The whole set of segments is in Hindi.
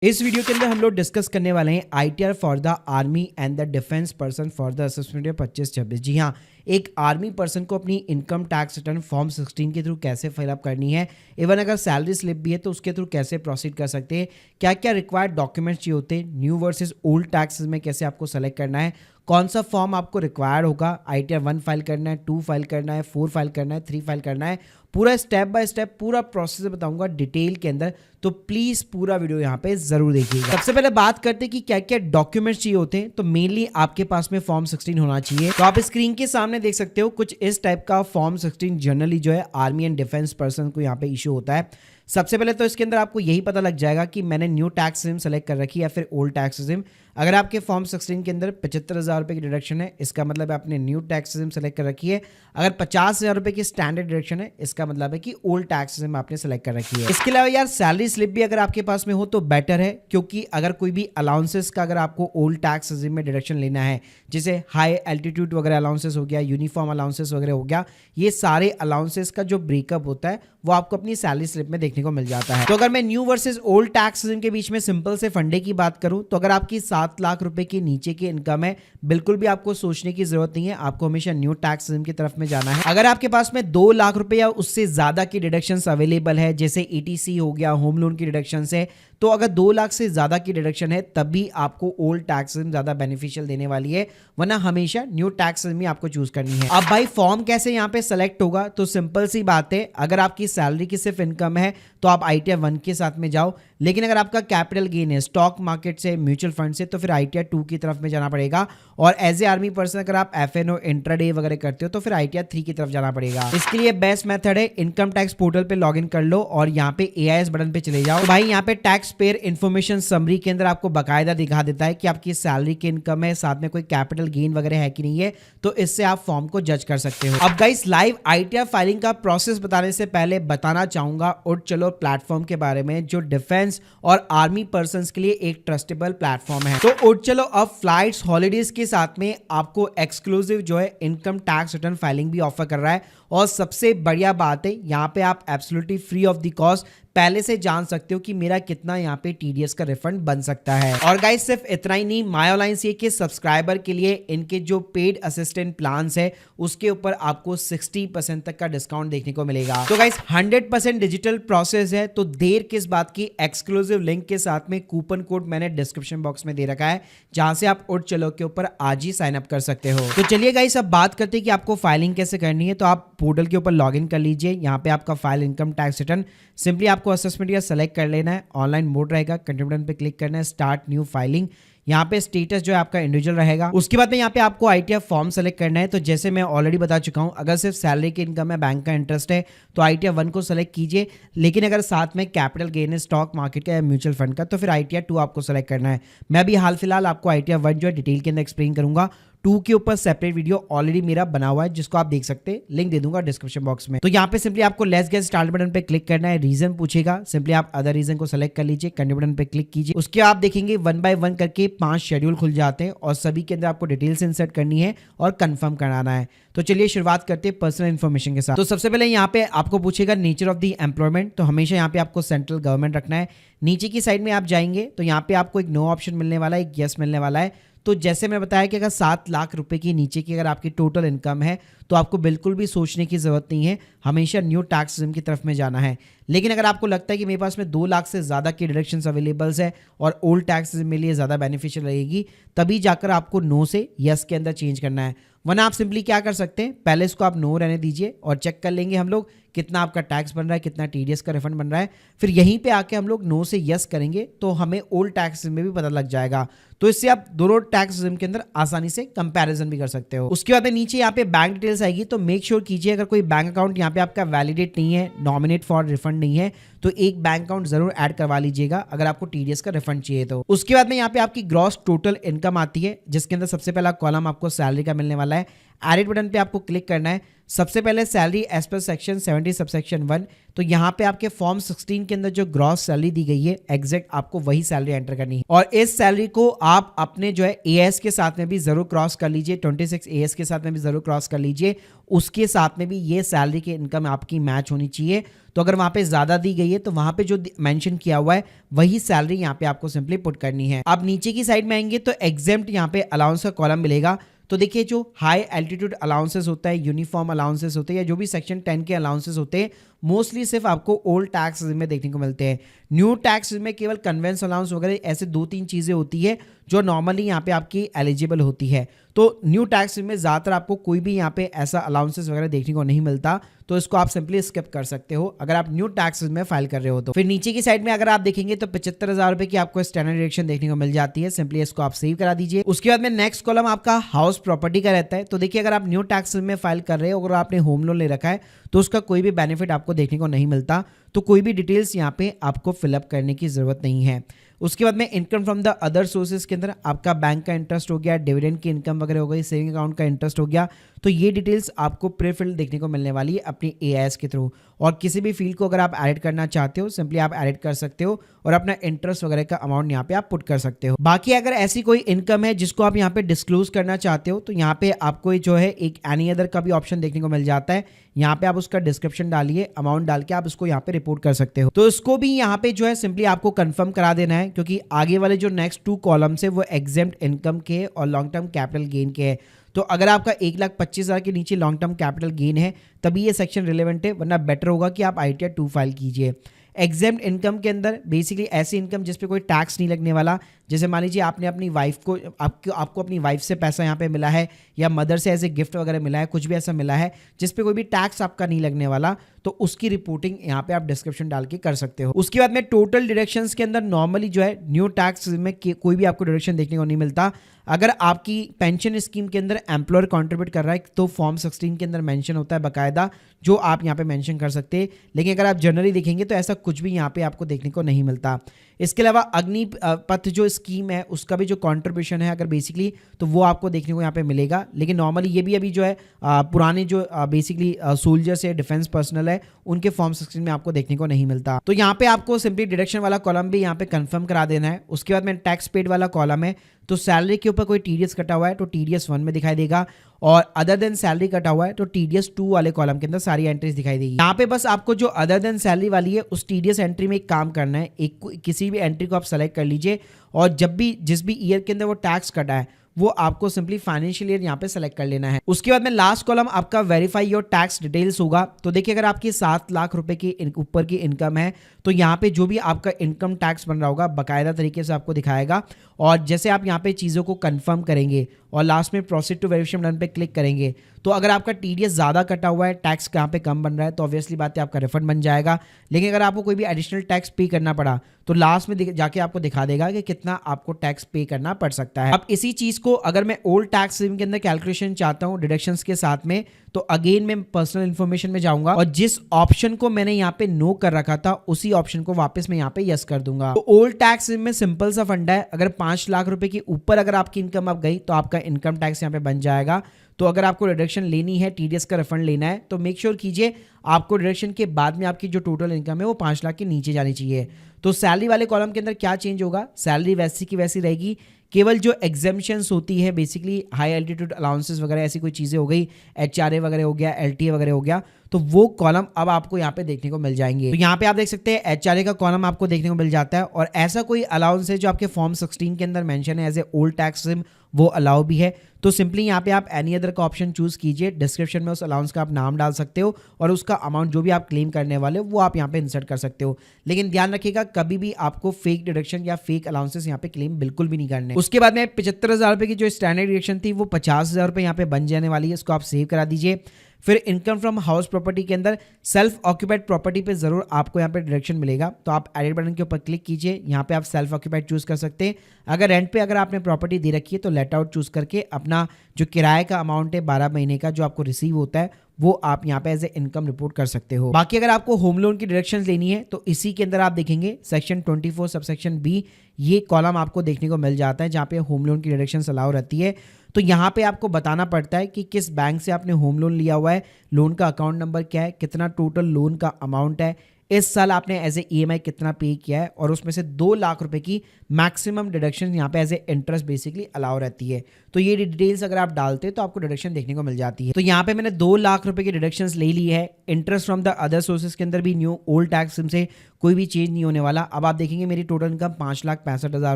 इस वीडियो के अंदर हम लोग डिस्कस करने वाले हैं ITR for the army and the defence person for the assessment year 25-26। जी हाँ, एक आर्मी पर्सन को अपनी इनकम टैक्स रिटर्न फॉर्म 16 के थ्रू कैसे फिलअप करनी है, इवन अगर सैलरी स्लिप भी है तो उसके थ्रू कैसे प्रोसीड कर सकते हैं, क्या क्या रिक्वायर्ड डॉक्यूमेंट्स चाहिए होते हैं, न्यू वर्सेस ओल्ड टैक्सेस में कैसे आपको सेलेक्ट करना है, कौन सा फॉर्म आपको रिक्वायर्ड होगा, आईटीआर 1 फाइल करना है, 2 फाइल करना है, 4 फाइल करना है, 3 फाइल करना है, पूरा स्टेप बाय स्टेप पूरा प्रोसेस बताऊंगा डिटेल के अंदर। तो प्लीज पूरा वीडियो यहाँ पे जरूर देखिएगा। सबसे पहले बात करते हैं कि क्या क्या डॉक्यूमेंट्स चाहिए होते हैं। तो मेनली आपके पास में फॉर्म 16 होना चाहिए। तो आप स्क्रीन के सामने देख सकते हो कुछ इस टाइप का फॉर्म 16 जनरली जो है आर्मी एंड डिफेंस पर्सन को यहाँ पे इशू होता है। सबसे पहले तो इसके अंदर आपको यही पता लग जाएगा कि मैंने न्यू टैक्स रिजिम सेलेक्ट कर रखी है या फिर ओल्ड टैक्स रिजिम। अगर आपके फॉर्म 16 के अंदर 75,000 रुपये की डिडक्शन है, इसका मतलब है आपने न्यू टैक्स रिजिम सेलेक्ट कर रखी है। अगर 50,000 रुपये की स्टैंडर्ड डिडक्शन है, इसका मतलब है कि ओल्ड टैक्स रिजिम आपने सेलेक्ट कर रखी है। इसके अलावा यार सैलरी स्लिप भी अगर आपके पास में हो तो बेटर है, क्योंकि अगर कोई भी अलाउंसेस का अगर आपको ओल्ड टैक्स रिजिम में डिडक्शन लेना है, जैसे हाई एल्टीट्यूड वगैरह अलाउंसेस हो गया, यूनिफॉर्म अलाउंसेस वगैरह हो गया, ये सारे अलाउंसेस का जो ब्रेकअप होता है वो आपको अपनी सैलरी स्लिप में देखने को मिल जाता है। तो अगर मैं new versus old tax regime के बीच में सिंपल से फंडे की बात करूं, तो अगर आपकी 7 लाख रुपए के नीचे की इनकम है, बिल्कुल भी आपको सोचने की जरूरत नहीं है, आपको हमेशा न्यू टैक्स रिजिम की तरफ में जाना है। अगर आपके पास में 2 लाख रुपए या उससे ज्यादा की डिडक्शंस अवेलेबल है, जैसे ईटीसी हो गया, होम लोन की डिडक्शन है, तो अगर 2 लाख से ज्यादा की डिडक्शन है तभी आपको ओल्ड टैक्स रिजिम ज्यादा बेनिफिशियल देने वाली है, वरना हमेशा न्यू टैक्स रिजिम आपको चूज करनी है। अब भाई फॉर्म कैसे यहाँ पे सेलेक्ट होगा, तो सिंपल सी बात है, अगर आपकी सैलरी की सिर्फ इनकम है तो आप आईटीआर 1 के साथ में जाओ, लेकिन अगर आपका कैपिटल गेन है स्टॉक मार्केट से, म्यूचुअल फंड से, तो फिर आईटीआर 2 की तरफ में जाना पड़ेगा। और एज ए आर्मी पर्सन अगर आप एफएनओ इंट्राडे वगैरह करते हो तो फिर आईटीआर 3 की तरफ जाना पड़ेगा। इसके लिए बेस्ट मेथड है इनकम टैक्स पोर्टल पे लॉगिन कर लो और यहाँ पे एआईएस बटन पे चले जाओ। तो भाई यहाँ पे टैक्स पेयर इन्फॉर्मेशन समरी के अंदर आपको बकायदा दिखा देता है कि आपकी सैलरी की इनकम है, साथ में कोई कैपिटल गेन वगैरह है कि नहीं है, तो इससे आप फॉर्म को जज कर सकते हो। अब गाइस लाइव आईटीआर फाइलिंग का प्रोसेस बताने से पहले बताना चाहूंगा उठ चलो प्लेटफॉर्म के बारे में, जो डिफेंस और आर्मी पर्संस के लिए एक ट्रस्टेबल प्लेटफॉर्म है। तो उठ चलो अब फ्लाइट्स हॉलीडेज के साथ में आपको एक्सक्लूसिव जो है इनकम टैक्स रिटर्न फाइलिंग भी ऑफर कर रहा है। और सबसे बढ़िया बात है, यहाँ पे आप absolutely free of the cost पहले से जान सकते हो कि मेरा कितना यहाँ पे टीडीएस का रिफंड बन सकता है। और गाइस सिर्फ इतना ही नहीं, माय ऑनलाइन से के सब्सक्राइबर के लिए इनके जो पेड असिस्टेंट प्लान्स है उसके ऊपर आपको 60% तक का डिस्काउंट देखने को मिलेगा। तो गाइस 100% डिजिटल प्रोसेस है, तो देर किस बात की, एक्सक्लूसिव लिंक के साथ में कूपन कोड मैंने डिस्क्रिप्शन बॉक्स में दे रखा है, जहां से आप उठ चलो के ऊपर आज ही साइन अप कर सकते हो। तो चलिए गाइस अब बात करते हैं कि आपको फाइलिंग कैसे करनी है। तो आप पोर्टल के ऊपर लॉगिन कर लीजिए, यहाँ पे आपका file income tax return, simply आपको असेसमेंट ईयर सेलेक्ट कर लेना है, ऑनलाइन मोड रहेगा, कंटिन्यू बटन पे क्लिक करना है, स्टार्ट न्यू फाइलिंग, यहाँ पे स्टेटस जो है आपका इंडिविजुअल रहेगा। उसके बाद में यहाँ पे आपको आईटीआर फॉर्म सेलेक्ट करना है। तो जैसे मैं ऑलरेडी बता चुका हूँ, अगर सिर्फ सैलरी की इनकम है, बैंक का इंटरेस्ट है, तो आईटीआर 1 को सेलेक्ट कीजिए, लेकिन अगर साथ में कैपिटल गेन है स्टॉक मार्केट का या म्यूचुअल फंड का, तो फिर आईटीआर 2 आपको सेलेक्ट करना है। मैं अभी हाल फिलहाल आपको आईटीआर 1 जो है डिटेल के अंदर एक्सप्लेन करूंगा। 2 के ऊपर सेपरेट वीडियो ऑलरेडी मेरा बना हुआ है, जिसको आप देख सकते हैं, लिंक दे दूंगा डिस्क्रिप्शन बॉक्स में। तो यहाँ पे सिंपली आपको लेट्स गेट स्टार्ट बटन पे क्लिक करना है, रीजन पूछेगा, सिंपली आप अदर रीजन को सेलेक्ट कर लीजिए, कंटिन्यू बटन पे क्लिक कीजिए। उसके आप देखेंगे 1 बाय 1 करके 5 शेड्यूल खुल जाते हैं और सभी के अंदर आपको डिटेल्स इंसर्ट करनी है और कंफर्म कराना है। तो चलिए शुरुआत करते हैं पर्सनल इन्फॉर्मेशन के साथ। तो सबसे पहले यहाँ पे आपको पूछेगा नेचर ऑफ द एम्प्लॉयमेंट, तो हमेशा यहाँ पे आपको सेंट्रल गवर्नमेंट रखना है। नीचे की साइड में आप जाएंगे तो यहाँ पे आपको एक नो ऑप्शन मिलने वाला है, एक यस मिलने वाला है। तो जैसे मैं बताया कि अगर 7 लाख रुपए की नीचे की अगर आपकी टोटल इनकम है तो आपको बिल्कुल भी सोचने की जरूरत नहीं है, हमेशा न्यू टैक्स रिजिम की तरफ में जाना है। लेकिन अगर आपको लगता है कि मेरे पास में 2 लाख से ज़्यादा की डिडक्शंस अवेलेबल्स है और ओल्ड टैक्स रिजिम मेरे लिए ज़्यादा बेनिफिशियल रहेगी, तभी जाकर आपको नो से यस के अंदर चेंज करना है। वरना आप सिंपली क्या कर सकते हैं, पहले इसको आप नो रहने दीजिए और चेक कर लेंगे हम लोग कितना आपका टैक्स बन रहा है, कितना टीडीएस का रिफंड बन रहा है। फिर यहीं पे आके हम लोग नो से यस करेंगे तो हमें ओल्ड टैक्स में भी पता लग जाएगा। तो इससे आप दोनों टैक्स रिजिम के अंदर आसानी से कंपैरिजन भी कर सकते हो। उसके बाद नीचे यहाँ पे बैंक डिटेल्स आएगी, तो मेक श्योर कीजिए अगर कोई बैंक अकाउंट यहाँ पे आपका वैलिडेट नहीं है, नॉमिनेट फॉर रिफंड नहीं है, तो एक बैंक अकाउंट जरूर ऐड करवा लीजिएगा अगर आपको टीडीएस का रिफंड चाहिए तो। उसके बाद में यहाँ पे आपकी ग्रॉस टोटल इनकम आती है, जिसके अंदर सबसे पहला कॉलम आपको सैलरी का मिलने वाला है। एडिट बटन पे आपको क्लिक करना है, सबसे पहले सैलरी एज पर सेक्शन 70 सबसेक्शन 1, तो यहाँ पे आपके फॉर्म 16 के अंदर जो ग्रॉस सैलरी दी गई है एग्जैक्ट आपको वही सैलरी एंटर करनी है और इस सैलरी को आप अपने जो है एएस के साथ में भी जरूर क्रॉस कर लीजिए, 26 एएस के साथ में भी जरूर क्रॉस कर लीजिए, उसके साथ में भी ये सैलरी की इनकम आपकी मैच होनी चाहिए। तो अगर वहां पे ज्यादा दी गई है तो वहां पे जो मेंशन किया हुआ है वही सैलरी यहाँ पे आपको सिंपली पुट करनी है। अब नीचे की साइड में आएंगे तो एग्जेम्प्ट यहाँ पे अलाउंस का कॉलम मिलेगा। तो देखिए जो हाई एल्टीट्यूड अलाउंसेस होता है, यूनिफॉर्म अलाउंसेस होते हैं या जो भी सेक्शन 10 के अलाउंसेस होते हैं मोस्टली सिर्फ आपको ओल्ड टैक्स में देखने को मिलते हैं। न्यू टैक्स में केवल कन्वेंस अलाउंस वगैरह ऐसे 2-3 चीज़ें होती है जो नॉर्मली यहाँ पे आपकी एलिजिबल होती है। तो न्यू टैक्स में ज़्यादातर आपको कोई भी यहाँ पे ऐसा अलाउंसेस वगैरह देखने को नहीं मिलता, तो इसको आप सिंपली स्किप कर सकते हो अगर आप न्यू टैक्स में फाइल कर रहे हो तो। फिर नीचे की साइड में अगर आप देखेंगे तो 75,000 रुपए की आपको स्टैंडर्ड डिडक्शन देखने को मिल जाती है, सिंपली इसको आप सेव करा दीजिए। उसके बाद में नेक्स्ट कॉलम आपका हाउस प्रॉपर्टी का रहता है। तो देखिए अगर आप न्यू टैक्स में फाइल कर रहे हो, अगर आपने होम लोन ले रखा है तो उसका कोई भी बेनिफिट आपको देखने को नहीं मिलता, तो कोई भी डिटेल्स यहाँ पे आपको फिलअप करने की जरूरत नहीं है। उसके बाद में income from the other sources के अंदर आपका बैंक का इंटरेस्ट हो गया, डिविडेंड की इनकम वगैरह हो गई, सेविंग अकाउंट का इंटरेस्ट हो गया, तो ये डिटेल्स आपको प्री फिल्ड देखने को मिलने वाली है अपनी एआईएस के थ्रू। और किसी भी फील्ड को अगर आप ऐड करना चाहते हो सिंपली आप ऐड कर सकते हो और अपना इंटरेस्ट वगैरह का अमाउंट यहाँ पे आप पुट कर सकते हो। बाकी अगर ऐसी कोई इनकम है जिसको आप यहाँ पे डिस्क्लोज करना चाहते हो तो यहाँ पे आपको जो है एक एनी अदर का भी ऑप्शन देखने को मिल जाता है। यहाँ पे आप उसका डिस्क्रिप्शन डालिए, अमाउंट डाल के आप उसको यहाँ पे रिपोर्ट कर सकते हो। तो इसको भी यहाँ पे जो है सिंपली आपको कंफर्म करा देना है, क्योंकि आगे वाले जो नेक्स्ट 2 कॉलम्स है वो एग्जेम्प्ट इनकम के और लॉन्ग टर्म कैपिटल गेन के है। तो अगर आपका 1,25,000 के नीचे लॉन्ग टर्म कैपिटल गेन है तभी ये सेक्शन रिलेवेंट है, वरना बेटर होगा कि आप ITR 2 फाइल कीजिए। एग्जेम्प्ट इनकम के अंदर बेसिकली ऐसी इनकम जिस पे कोई टैक्स नहीं लगने वाला, जैसे मान लीजिए आपने अपनी वाइफ को आपको अपनी वाइफ से पैसा यहाँ पे मिला है या मदर से एज ए गिफ्ट वगैरह मिला है, कुछ भी ऐसा मिला है जिस पे कोई भी टैक्स आपका नहीं लगने वाला, तो उसकी रिपोर्टिंग यहाँ पे आप डिस्क्रिप्शन डाल के कर सकते हो। उसके बाद में टोटल डिडक्शंस के अंदर नॉर्मली जो है न्यू टैक्स में कोई भी आपको डिडक्शन देखने को नहीं मिलता। अगर आपकी पेंशन स्कीम के अंदर एम्प्लॉयर कंट्रीब्यूट कर रहा है तो फॉर्म 16 के अंदर मेंशन होता है बकायदा, जो आप यहाँ पे मेंशन कर सकते हैं। लेकिन अगर आप जनरली देखेंगे तो ऐसा कुछ भी यहाँ पे आपको देखने को नहीं मिलता। इसके अलावा अग्निपथ जो स्कीम है उसका भी जो कंट्रीब्यूशन है अगर बेसिकली तो वो आपको देखने को यहाँ पे मिलेगा। लेकिन नॉर्मली ये भी अभी जो है पुराने जो बेसिकली सोल्जर्स है, डिफेंस पर्सनल है, उनके फॉर्म 16 में आपको देखने को नहीं मिलता। तो यहाँ पे आपको सिंपली डिडक्शन वाला कॉलम भी यहाँ पे कंफर्म करा देना है। उसके बाद में टैक्स पेड वाला कॉलम है, तो सैलरी के ऊपर कोई TDS कटा हुआ है तो TDS 1 में दिखाई देगा, और अदर देन सैलरी कटा हुआ है तो TDS 2 वाले कॉलम के अंदर सारी एंट्रीज दिखाई देगी। यहाँ पे बस आपको जो अदर देन सैलरी वाली है उस TDS एंट्री में एक काम करना है, किसी भी एंट्री को आप सेलेक्ट कर लीजिए और जब भी जिस भी ईयर के अंदर वो टैक्स कटा है वो आपको सिंपली फाइनेंशियल ईयर यहाँ पे सेलेक्ट कर लेना है। उसके बाद में लास्ट कॉलम आपका वेरीफाई योर टैक्स डिटेल्स होगा। तो देखिए अगर आपकी 7 लाख रुपए की ऊपर की इनकम है तो यहाँ पे जो भी आपका इनकम टैक्स बन रहा होगा बकायदा तरीके से आपको दिखाएगा, और जैसे आप यहाँ पे चीज़ों को कंफर्म करेंगे और लास्ट में प्रोसीड टू वेरिफिकेशन डन पे क्लिक करेंगे तो अगर आपका TDS ज़्यादा कटा हुआ है, टैक्स यहाँ पे कम बन रहा है, तो ऑब्वियसली बात है आपका रिफंड बन जाएगा। लेकिन अगर आपको कोई भी एडिशनल टैक्स पे करना पड़ा तो लास्ट में जाके आपको दिखा देगा कि कितना आपको टैक्स पे करना पड़ सकता है। अब इसी चीज़ को अगर मैं ओल्ड टैक्स के अंदर कैलकुलेशन चाहता हूँ डिडक्शंस के साथ में, तो अगेन मैं पर्सनल इन्फॉर्मेशन में जाऊंगा और जिस ऑप्शन को मैंने यहाँ पे नो कर रखा था उसी ऑप्शन को वापस मैं यहाँ पे यस कर दूंगा। तो ओल्ड टैक्स में सिंपल सा फंडा है, अगर 5 लाख रुपए के ऊपर अगर आपकी इनकम अब गई तो आपका इनकम टैक्स यहाँ पे बन जाएगा। तो अगर आपको डिडक्शन लेनी है, TDS का रिफंड लेना है, तो मेक श्योर कीजिए आपको डिडक्शन के बाद में आपकी जो टोटल इनकम है वो 5 लाख के नीचे जानी चाहिए। तो सैलरी वाले कॉलम के अंदर क्या चेंज होगा, सैलरी वैसी की वैसी रहेगी, केवल जो एग्जेम्पशंस होती है बेसिकली हाई एल्टीट्यूड अलाउंसेस वगैरह ऐसी कोई चीज़ें हो गई, HRA वगैरह हो गया, LTA वगैरह हो गया, तो वो कॉलम अब आपको यहाँ पे देखने को मिल जाएंगे। तो यहाँ पे आप देख सकते हैं HRA का कॉलम आपको देखने को मिल जाता है, और ऐसा कोई अलाउंस है जो आपके फॉर्म 16 के अंदर मेंशन है एज ए ओल्ड टैक्स वो अलाउ भी है। तो सिंपली यहाँ पे आप एनी अदर का ऑप्शन चूज कीजिए, डिस्क्रिप्शन में उस अलाउंस का आप नाम डाल सकते हो और उसका अमाउंट जो भी आप क्लेम करने वाले हो वो आप यहाँ पे इंसर्ट कर सकते हो। लेकिन ध्यान रखिएगा कभी भी आपको फेक डिडक्शन या फेक अलाउंसेस यहाँ पे क्लेम बिल्कुल भी नहीं करने। उसके बाद में 75,000 रुपए की जो स्टैंडर्ड डिडक्शन थी वो 50,000 रुपए यहाँ पे बन जाने वाली है, इसको आप सेव करा दीजिए। फिर इनकम फ्रॉम हाउस प्रॉपर्टी के अंदर सेल्फ ऑक्यूपाइड प्रॉपर्टी पे जरूर आपको यहाँ पे डिडक्शन मिलेगा, तो आप एडिट बटन के ऊपर क्लिक कीजिए, यहाँ पे आप सेल्फ ऑक्यूपाइड चूज कर सकते हैं। अगर रेंट पे अगर आपने प्रॉपर्टी दे रखी है तो लेट आउट चूज करके अपना जो किराए का अमाउंट है 12 महीने का जो आपको रिसीव होता है वो आप यहाँ पे एज ए इनकम रिपोर्ट कर सकते हो। बाकी अगर आपको होम लोन की डिडक्शंस लेनी है तो इसी के अंदर आप देखेंगे सेक्शन 24 सबसेक्शन बी, ये कॉलम आपको देखने को मिल जाता है जहाँ पे होम लोन की डिडक्शंस अलाउ रहती है। तो यहाँ पे आपको बताना पड़ता है कि किस बैंक से आपने होम लोन लिया हुआ है, लोन का अकाउंट नंबर क्या है, कितना टोटल लोन का अमाउंट है, इस साल आपने एज ए ईएमआई कितना पे किया है, और उसमें से 2 लाख रुपए की मैक्सिमम डिडक्शन यहाँ पे as a interest basically allow रहती है। तो ये डिटेल्स अगर आप डालते हैं तो आपको डिडक्शन देखने को मिल जाती है। तो यहाँ पे मैंने 2 लाख रुपए की डिडक्शंस ले ली है। Interest from the other sources के अंदर भी न्यू ओल्ड टैक्स से कोई भी चेंज नहीं होने वाला। अब आप देखेंगे मेरी टोटल इनकम 5,65,000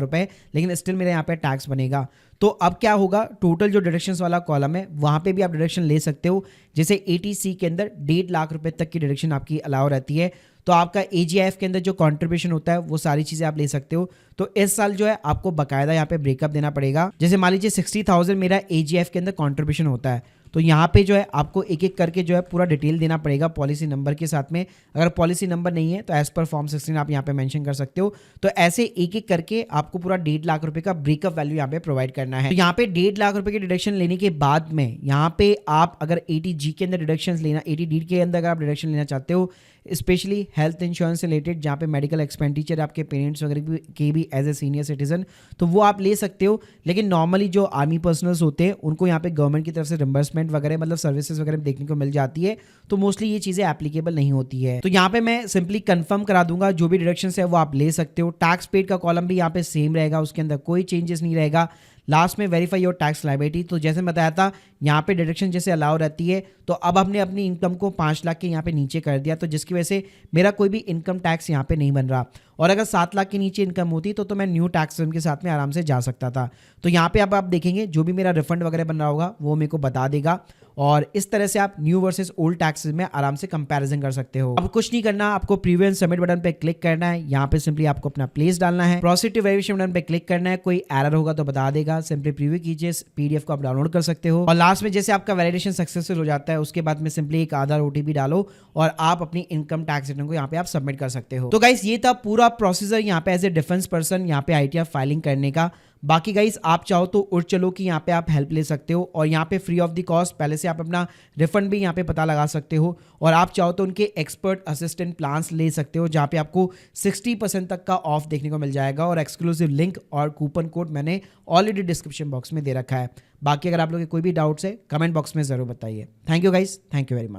रुपए, लेकिन स्टिल मेरे यहाँ पे टैक्स बनेगा। तो अब क्या होगा, टोटल जो डिडक्शंस वाला कॉलम है वहाँ पे भी आप डिडक्शन ले सकते हो। जैसे 80C के अंदर 1.5 लाख रुपए तक की डिडक्शन आपकी अलाउ रहती है। तो आपका AGIF के अंदर जो कंट्रीब्यूशन होता है वो सारी चीज़ें आप ले सकते हो। तो इस साल जो है आपको बकायदा यहाँ पे ब्रेकअप देना पड़ेगा। जैसे मान लीजिए 60,000 मेरा AGIF के अंदर कंट्रीब्यूशन होता है, तो यहाँ पे जो है आपको एक एक करके जो है पूरा डिटेल देना पड़ेगा पॉलिसी नंबर के साथ में। अगर पॉलिसी नंबर नहीं है तो एज पर फॉर्म 16 आप यहाँ पे मेंशन कर सकते हो। तो ऐसे एक एक करके आपको पूरा 1.5 लाख रुपए का ब्रेकअप वैल्यू यहाँ पे प्रोवाइड करना है। तो यहाँ पे 1.5 लाख रुपए की डिडक्शन लेने के बाद में यहाँ पे आप अगर 80G के अंदर डिडक्शन लेना, 80D के अंदर अगर आप डिडक्शन लेना चाहते हो, स्पेशली हेल्थ इंश्योरेंस से रिलेटेड जहाँ पे मेडिकल एक्सपेंडिचर आपके पेरेंट्स वगैरह के भी एज ए सीनियर सिटीजन, तो वो आप ले सकते हो। लेकिन नॉर्मली जो आर्मी पर्सनल्स होते हैं उनको यहाँ पे गवर्नमेंट की तरफ से रिम्बर्समेंट वगैरह मतलब सर्विसेज वगैरह देखने को मिल जाती है, तो मोस्टली ये चीज़ें एप्लीकेबल नहीं होती है। तो यहाँ पे मैं सिंपली कंफर्म करा दूंगा जो भी डिडक्शन है वो आप ले सकते हो। टैक्स पेड का कॉलम भी यहाँ पे सेम रहेगा, उसके अंदर कोई चेंजेस नहीं रहेगा। लास्ट में वेरीफाई योर टैक्स लायबिलिटी, तो जैसे मैं बताया था यहाँ पे डिडक्शन जैसे अलाउ रहती है, तो अब हमने अपनी इनकम को 5 लाख के यहाँ पे नीचे कर दिया, तो जिसकी वजह से मेरा कोई भी इनकम टैक्स यहाँ पे नहीं बन रहा। और अगर 7 लाख के नीचे इनकम होती तो मैं न्यू टैक्स के साथ में आराम से जा सकता था। तो यहाँ पे अब आप देखेंगे जो भी मेरा रिफंड वगैरह बन रहा होगा वो मेरे को बता देगा, और इस तरह से आप न्यू वर्सेस ओल्ड टैक्सेस में आराम से कंपैरिजन कर सकते हो। अब कुछ नहीं करना, आपको प्रीव्यू एंड सबमिट बटन पे क्लिक करना है। यहाँ पे सिंपली आपको अपना प्लेस डालना है, प्रोसीड टू वेरिफिकेशन बटन पे क्लिक करना है। कोई एरर होगा तो बता देगा, सिंपली प्रीव्यू कीजिए, PDF को आप डाउनलोड कर सकते हो। और लास्ट में जैसे आपका वैलिडेशन सक्सेसफुल हो जाता है उसके बाद में सिंपली एक आधार OTP डालो और आप अपनी इनकम टैक्स रिटर्न को यहाँ पे आप सबमिट कर सकते हो। तो गाइस ये था पूरा प्रोसीजर यहाँ पे एज ए डिफेंस पर्सन यहाँ पे ITR फाइलिंग करने का। बाकी गाइस आप चाहो तो उठ चलो कि यहाँ पे आप हेल्प ले सकते हो, और यहाँ पे फ्री ऑफ द कॉस्ट पहले से आप अपना रिफंड भी यहाँ पे पता लगा सकते हो। और आप चाहो तो उनके एक्सपर्ट असिस्टेंट प्लान्स ले सकते हो जहाँ पे आपको 60% तक का ऑफ देखने को मिल जाएगा, और एक्सक्लूसिव लिंक और कूपन कोड मैंने ऑलरेडी डिस्क्रिप्शन बॉक्स में दे रखा है। बाकी अगर आप लोग के कोई भी डाउट्स है कमेंट बॉक्स में जरूर बताइए। Thank you guys, thank you very much.